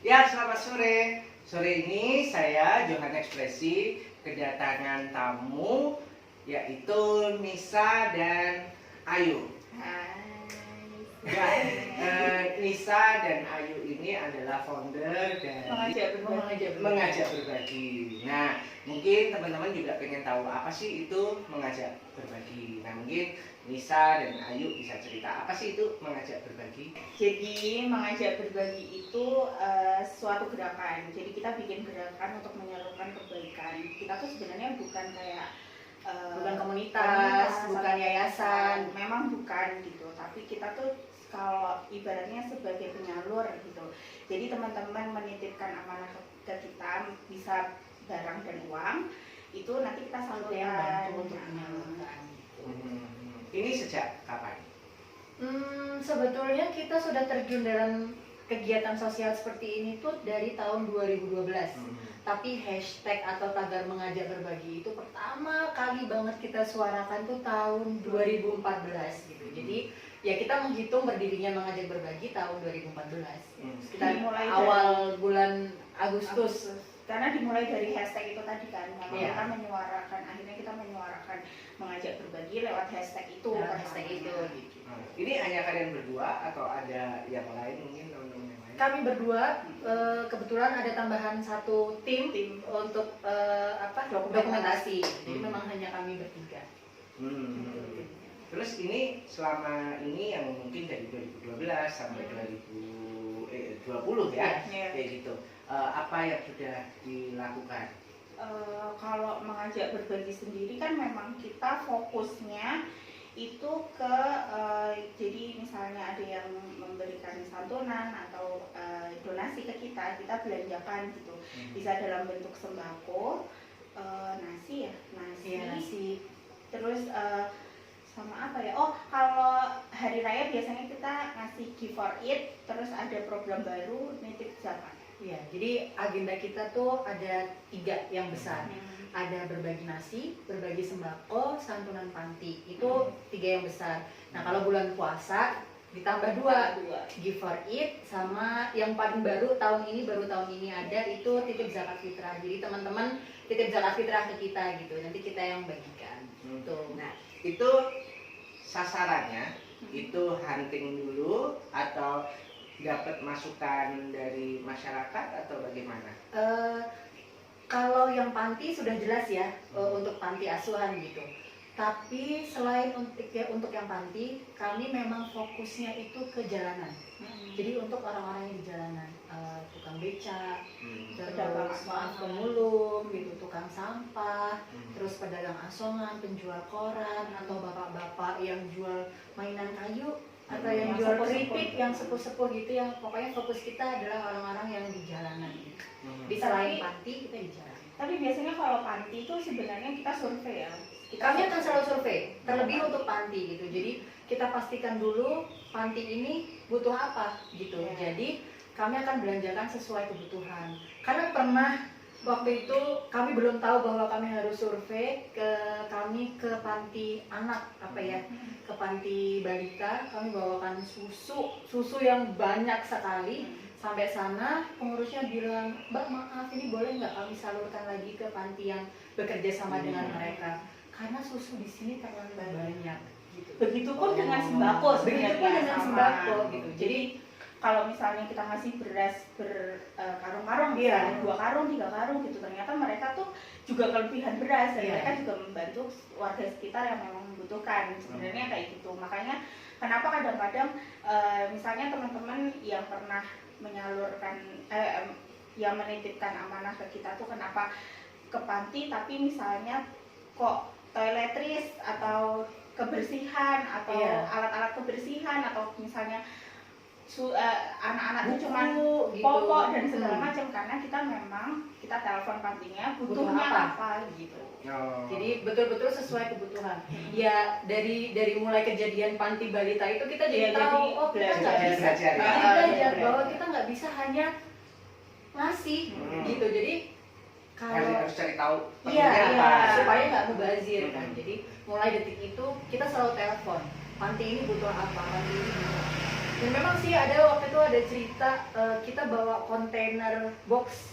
Ya, selamat sore. Sore ini saya Johan Ekspresi kedatangan tamu yaitu Nisa dan Ayu. Ya, Nisa dan Ayu ini adalah founder dari Mengajak Berbagi. Nah, mungkin teman-teman juga pengen tahu apa sih itu Mengajak Berbagi. Nah, mungkin Nisa dan Ayu bisa cerita apa sih itu Mengajak Berbagi. Jadi Mengajak Berbagi itu suatu gerakan. Jadi kita bikin gerakan untuk menyalurkan kebaikan. Kita tuh sebenarnya bukan kayak bukan komunitas, bukan yayasan, memang bukan gitu. Tapi kita tuh kalau ibaratnya sebagai penyalur gitu. Jadi teman-teman menitipkan amanah ke kita, bisa barang dan uang, itu nanti kita salurkan. yang bantu untuk menyalurkan. Ini sejak kapan? Sebetulnya kita sudah terjun dalam kegiatan sosial seperti ini tuh dari tahun 2012. Tapi hashtag atau tagar Mengajak Berbagi itu pertama kali banget kita suarakan tuh tahun 2014 gitu. Jadi ya kita menghitung berdirinya Mengajak Berbagi tahun 2014. Kita Dimulai awal bulan Agustus. Karena dimulai dari hashtag itu tadi kan, Iya. kita menyuarakan, akhirnya kita menyuarakan Mengajak Berbagi lewat hashtag itu. Lewat hashtag itu. Gitu. Ini hanya kalian berdua atau ada yang lain mungkin teman-teman yang lain? Kami berdua kebetulan ada tambahan satu tim untuk dokumentasi. Jadi memang hanya kami bertiga. Terus ini selama ini yang mungkin dari 2012 sampai 2020 ya, kayak gitu. Apa yang sudah dilakukan? Kalau Mengajak Berbagi sendiri kan memang kita fokusnya itu ke jadi misalnya ada yang memberikan santunan atau donasi ke kita belanjakan gitu. Bisa dalam bentuk sembako, nasi. Terus sama apa ya? Oh, kalau hari raya biasanya kita ngasih gift for it, terus ada program baru nitip zakat. Ya, jadi agenda kita tuh ada 3 yang besar. Ada berbagi nasi, berbagi sembako, santunan panti. Itu 3 yang besar. Nah, kalau bulan puasa ditambah 2, give for it, sama yang paling baru tahun ini ada itu titip zakat fitrah. Jadi teman-teman titip zakat fitrah ke kita gitu. Nanti kita yang bagikan. Tuh. Nah, itu sasarannya itu hunting dulu atau dapat masukan dari masyarakat atau bagaimana? Kalau yang panti sudah jelas ya, untuk panti asuhan gitu. Tapi selain untuk yang panti, kami memang fokusnya itu ke jalanan. Jadi untuk orang-orang yang di jalanan, tukang beca, terus maaf pemulung, gitu, tukang sampah, terus pedagang asongan, penjual koran, atau bapak-bapak yang jual mainan kayu, atau yang jual keripik, yang sepuh-sepuh gitu, yang pokoknya fokus kita adalah orang-orang yang di jalanan. Di selain panti kita di jalanan. Tapi biasanya kalau panti itu sebenarnya kita survei ya. Kami akan selalu survei, terlebih untuk panti gitu. Jadi kita pastikan dulu panti ini butuh apa gitu. Jadi kami akan belanjakan sesuai kebutuhan. Karena pernah waktu itu kami belum tahu bahwa kami harus survei ke panti anak ke panti balita. Kami bawakan susu yang banyak sekali. Sampai sana pengurusnya bilang, "Mbak, maaf, ini boleh nggak kami salurkan lagi ke panti yang bekerja sama dengan mereka, karena susu di sini terlalu banyak." Gitu. Begitupun dengan sembako. Begitupun dengan sembako gitu. Jadi kalau misalnya kita ngasih beras berkarung-karung, 2 karung, 3 karung gitu, ternyata mereka tuh juga kelebihan beras dan mereka juga membantu warga sekitar yang memang membutuhkan. Sebenarnya kayak gitu. Makanya kenapa kadang-kadang misalnya teman-teman yang pernah menyalurkan yang menitipkan amanah ke kita tuh kenapa ke panti, tapi misalnya kok toiletries atau kebersihan atau alat-alat kebersihan atau misalnya anak-anak itu cuma gitu. popok dan segala macam, karena kita telepon pantinya butuhnya apa gitu. Jadi betul-betul sesuai kebutuhan. Ya dari mulai kejadian panti balita itu kita jadi tahu, kita nggak bisa belajar bahwa kita nggak bisa hanya ngasih gitu. Jadi kalau harus cari tahu supaya nggak mubazir kan. Jadi mulai detik itu kita selalu telepon panti ini butuh apa, panti ini butuh apa. Dan memang sih ada waktu itu ada cerita kita bawa kontainer box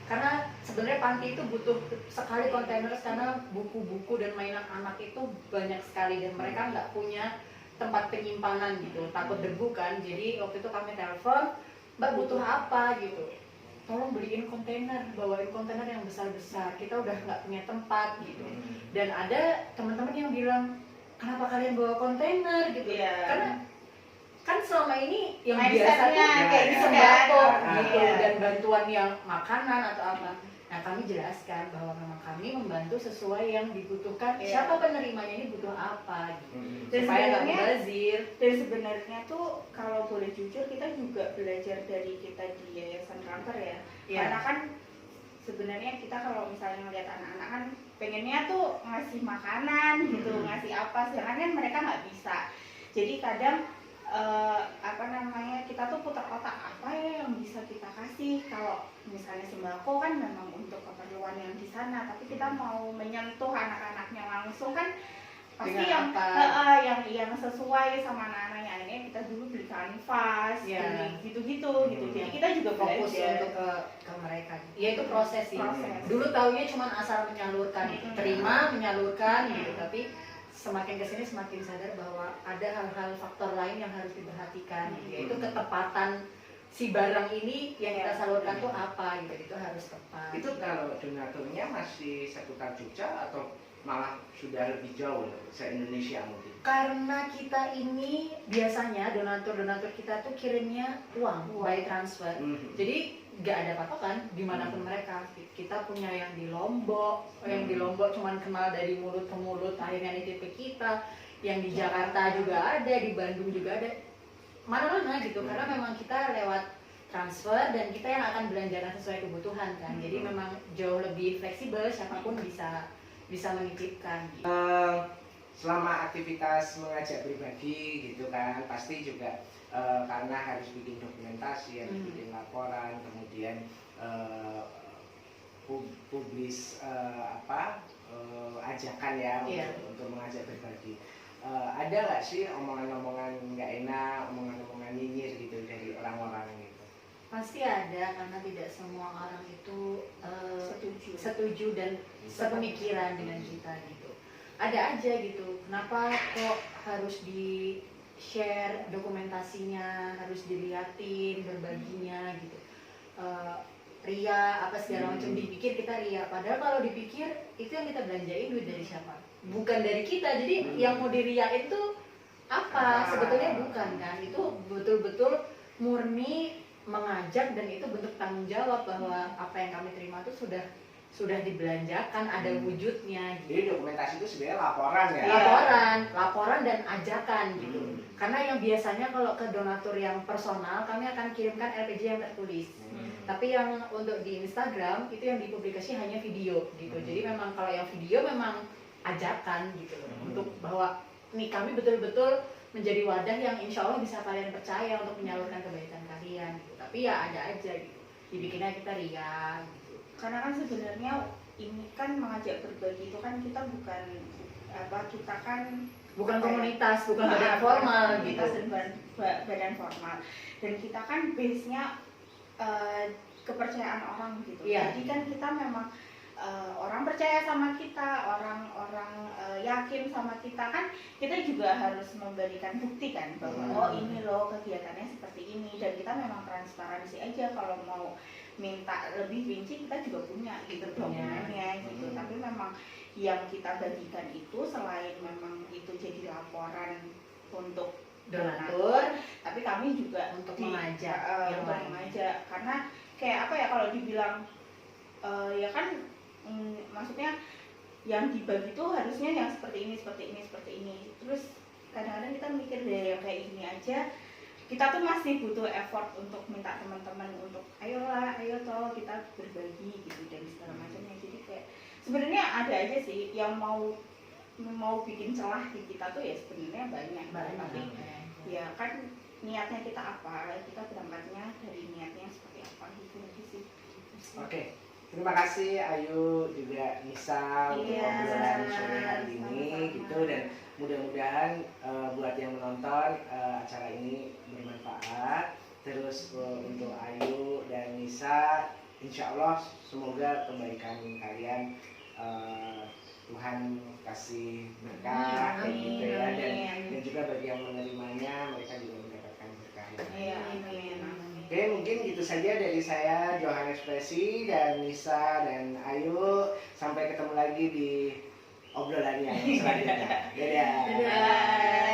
karena sebenarnya panti itu butuh sekali kontainer karena buku-buku dan mainan anak itu banyak sekali dan mereka nggak punya tempat penyimpanan gitu, takut debu kan. Jadi waktu itu kami telepon, Mbak butuh apa gitu, tolong beliin kontainer, bawain kontainer yang besar-besar, kita udah nggak punya tempat gitu. Dan ada teman-teman yang bilang, kenapa kalian bawa kontainer gitu? Karena kan selama ini yang biasa tuh kayak di sembako gitu dan bantuan yang makanan atau apa. Nah kami jelaskan bahwa memang kami membantu sesuai yang dibutuhkan. Siapa penerimanya ini butuh apa gitu. Dan Supaya nggak sebenarnya- mubazir. Dan sebenarnya tuh kalau boleh jujur kita juga belajar dari kita di Yayasan Kanker ya. Karena kan sebenarnya kita kalau misalnya ngeliat anak-anak kan pengennya tuh ngasih makanan gitu, ngasih apa, sedangkan kan mereka nggak bisa. Jadi kadang kita tuh putar otak apa ya yang bisa kita kasih. Kalau misalnya sembako kan memang untuk keperluan yang di sana, tapi kita mau menyentuh anak-anaknya langsung kan pasti Dengan yang sesuai sama anak-anaknya. Ini kita dulu beli kanvas, beli gitu-gitu gitu. Jadi kita juga Fokus belajar untuk ke mereka. Ya itu proses sih. Proses. Dulu taunya cuma asal menyalurkan, terima, menyalurkan gitu. Tapi semakin kesini semakin sadar bahwa ada hal-hal faktor lain yang harus diperhatikan, yaitu ketepatan si barang ini yang kita salurkan tuh apa gitu, itu harus tepat. Itu kalau donaturnya masih seputar Jogja atau malah sudah lebih jauh se-Indonesia mungkin? Karena kita ini biasanya donatur kita tuh kirimnya uang by transfer, jadi nggak ada patokan dimanapun mereka. Kita punya yang di Lombok, yang di Lombok cuman kenal dari mulut ke mulut, akhirnya nitip ke kita. Yang di Jakarta juga ada, di Bandung juga ada, mana-mana gitu. Karena memang kita lewat transfer dan kita yang akan belanjakan sesuai kebutuhan kan. Jadi memang jauh lebih fleksibel, siapapun bisa menitipkan. Selama aktivitas mengajak pribadi gitu kan, pasti juga karena harus bikin dokumentasi, harus bikin laporan, kemudian publis ajakan ya untuk mengajak pribadi. Ada nggak sih omongan-omongan nggak enak, omongan-omongan nyinyir gitu dari orang-orang gitu? Pasti ada, karena tidak semua orang itu setuju dan sepemikiran dengan kita gitu. Ada aja gitu, kenapa kok harus di share dokumentasinya, harus diliatin, berbaginya gitu. Ria apa segala macam, dipikir kita ria, padahal kalau dipikir itu yang kita belanjain duit dari siapa? Bukan dari kita. Jadi yang mau diriain tuh apa? Sebetulnya bukan kan, itu betul-betul murni mengajak dan itu bentuk tanggung jawab bahwa apa yang kami terima itu sudah dibelanjakan, ada wujudnya gitu. Jadi dokumentasi itu sebenarnya laporan ya? Laporan dan ajakan gitu. Karena yang biasanya kalau ke donatur yang personal kami akan kirimkan LPG yang tertulis. Tapi yang untuk di Instagram itu yang dipublikasi hanya video gitu. Jadi memang kalau yang video memang ajakan gitu untuk bahwa nih kami betul-betul menjadi wadah yang insya Allah bisa kalian percaya untuk menyalurkan kebaikan kalian gitu. Tapi ya ada aja gitu, dibikinnya kita ria gitu. Karena kan sebenarnya ini kan mengajak berbagi itu kan kita bukan kita kan bukan komunitas, bukan badan formal gitu. Komunitas dan badan formal. Dan kita kan base-nya kepercayaan orang gitu. Jadi kan kita memang orang percaya sama kita, orang yakin sama kita, kan kita juga harus memberikan bukti kan bahwa oh ini loh kegiatannya seperti ini, dan kita memang transparansi aja. Kalau mau minta lebih rinci kita juga punya gitu dokumennya gitu. Tapi memang yang kita bagikan itu selain memang itu jadi laporan untuk donatur, tapi kami juga untuk mengajak mengajak, karena kayak apa ya, kalau dibilang ya kan maksudnya yang dibagi itu harusnya yang seperti ini. Terus kadang-kadang kita mikir deh yang kayak gini aja kita tuh masih butuh effort untuk minta teman-teman untuk ayo toh kita berbagi gitu dan segala macamnya. Jadi kayak sebenarnya ada aja sih yang mau bikin celah di kita tuh ya sebenarnya banyak. Tapi ya kan niatnya kita apa, kita berangkatnya dari niatnya seperti apa gitu aja sih. Oke. Terima kasih Ayu juga Nisa untuk obrolan sore hari ini gitu, dan mudah-mudahan buat yang menonton acara ini bermanfaat. Terus untuk Ayu dan Nisa, insya Allah semoga kebaikan kalian Tuhan kasih berkah kayak gitu ya, dan juga bagi yang menerimanya mereka juga mendapatkan berkah. Oke, mungkin gitu saja dari saya, Johan Ekspresi dan Nisa dan Ayu. Sampai ketemu lagi di obrolan yang selanjutnya. Dadah. Dadah.